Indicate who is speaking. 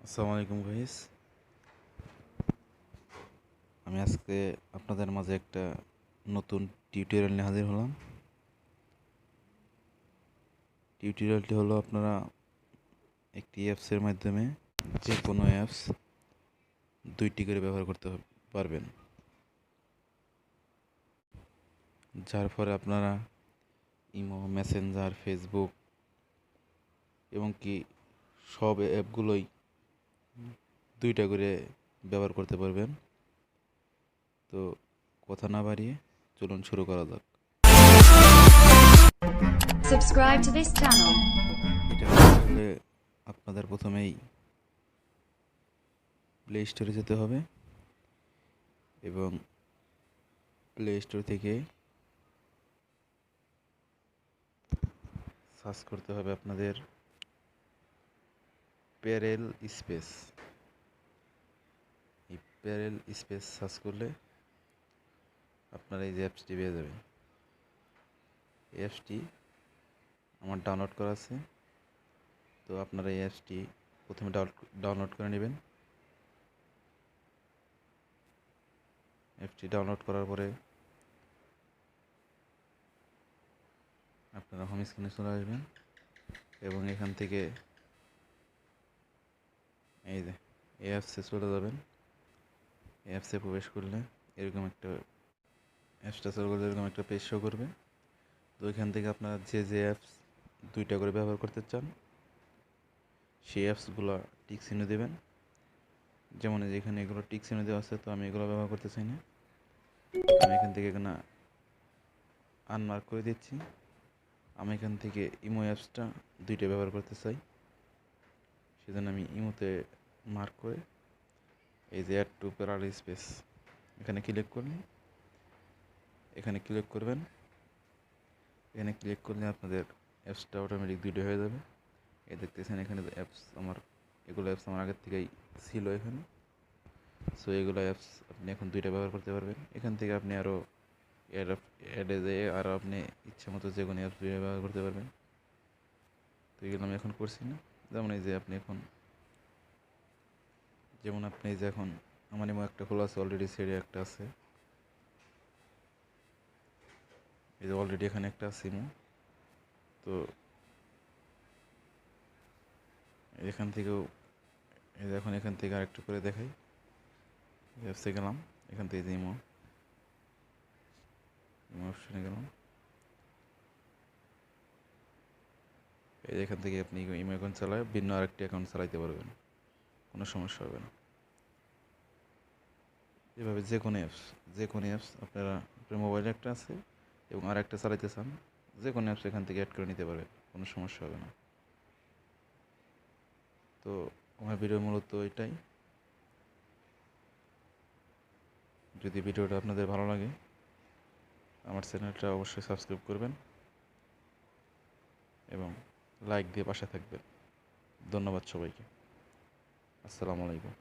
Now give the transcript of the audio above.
Speaker 1: আসসালামু আলাইকুম গাইস। আমি আজকে আপনাদের মাঝে একটা নতুন টিউটোরিয়াল নিয়ে হাজির হলাম। টিউটোরিয়ালটি হলো আপনারা একটি অ্যাপসের মাধ্যমে যে কোনো অ্যাপস দুইটি করে ব্যবহার করতে পারবেন, যার ফলে আপনারা ইমো, মেসেঞ্জার, ফেসবুক এবং কি সব অ্যাপগুলোই দুইটা করে ব্যবহার করতে পারবেন। তো কথা না বাড়িয়ে চলুন শুরু করা যাক।
Speaker 2: Subscribe to this channel.
Speaker 1: এটা আসলে আপনাদের প্রথমেই প্লে স্টোরে যেতে হবে এবং প্লে স্টোর থেকে সার্চ করতে হবে আপনাদের প্যারেল স্পেস। এই প্যারেল স্পেস সার্চ করলে আপনারা এই যে অ্যাপসটি পেয়ে যাবেন। এই অ্যাপসটি আমার ডাউনলোড করা আছে, তো আপনারা এই অ্যাপসটি প্রথমে ডাউনলোড করে নেবেন। অ্যাপসটি ডাউনলোড করার পরে আপনারা হোম স্ক্রিনে চলে আসবেন এবং এখান থেকে এই যে এই অ্যাপসে চলে যাবেন। এই অ্যাপসে প্রবেশ করলে এরকম একটা পেজ শো করবে। তো এখান থেকে আপনারা যে অ্যাপস দুইটা করে ব্যবহার করতে চান সেই অ্যাপসগুলো টিক চিহ্ন দেবেন। যেমন এখানে এগুলো টিক চিহ্ন দেওয়া আছে, তো আমি এগুলো ব্যবহার করতে চাই না। আমি এখান থেকে এখানে আনমার্ক করে দিচ্ছি। আমি এখান থেকে ইমো অ্যাপসটা দুইটা ব্যবহার করতে চাই, সেজন্য আমি ইমোতে মার্ক করে এই যে অ্যাড টু প্যারাল স্পেস এখানে ক্লিক করলে এখানে ক্লিক করবেন। এখানে ক্লিক করলে আপনাদের অ্যাপসটা অটোমেটিক দুইটা হয়ে যাবে। এই দেখতেছেন এখানে এগুলো অ্যাপস আমার আগের থেকেই ছিল এখানে। সো এগুলো অ্যাপস আপনি এখন দুইটা ব্যবহার করতে পারবেন। এখান থেকে আপনি আরও অ্যাডে যেয়ে আরও আপনি ইচ্ছা মতো যে কোনো অ্যাপস দুইটা ব্যবহার করতে পারবেন। তো এগুলো আমি এখন করছি না। যেমন এই যে আপনি এখন আমার এমন একটা খোলা আছে, অলরেডি সেরে একটা আছে। এই যে অলরেডি এখানে একটা আছে ইমো। তো এখান থেকেও এখান থেকে আরেকটু করে দেখাই। অ্যাপসে গেলাম, এখান থেকে যে ইমো অপশনে গেলাম। এই এখান থেকে আপনি ইমো অ্যাকাউন্ট চালায় ভিন্ন আরেকটি অ্যাকাউন্ট চালাইতে পারবেন, কোনো সমস্যা হবে না। এভাবে যে কোনো অ্যাপস আপনার মোবাইলে একটা আছে এবং আর একটা চালাইতে চান, যে কোনো অ্যাপস এখান থেকে অ্যাড করে নিতে পারবেন, কোনো সমস্যা হবে না। তো আমার ভিডিও মূলত এটাই। যদি ভিডিওটা আপনাদের ভালো লাগে আমার চ্যানেলটা অবশ্যই সাবস্ক্রাইব করবেন এবং লাইক দিয়ে পাশে থাকবেন। ধন্যবাদ সবাইকে। আসসালামু আলাইকুম।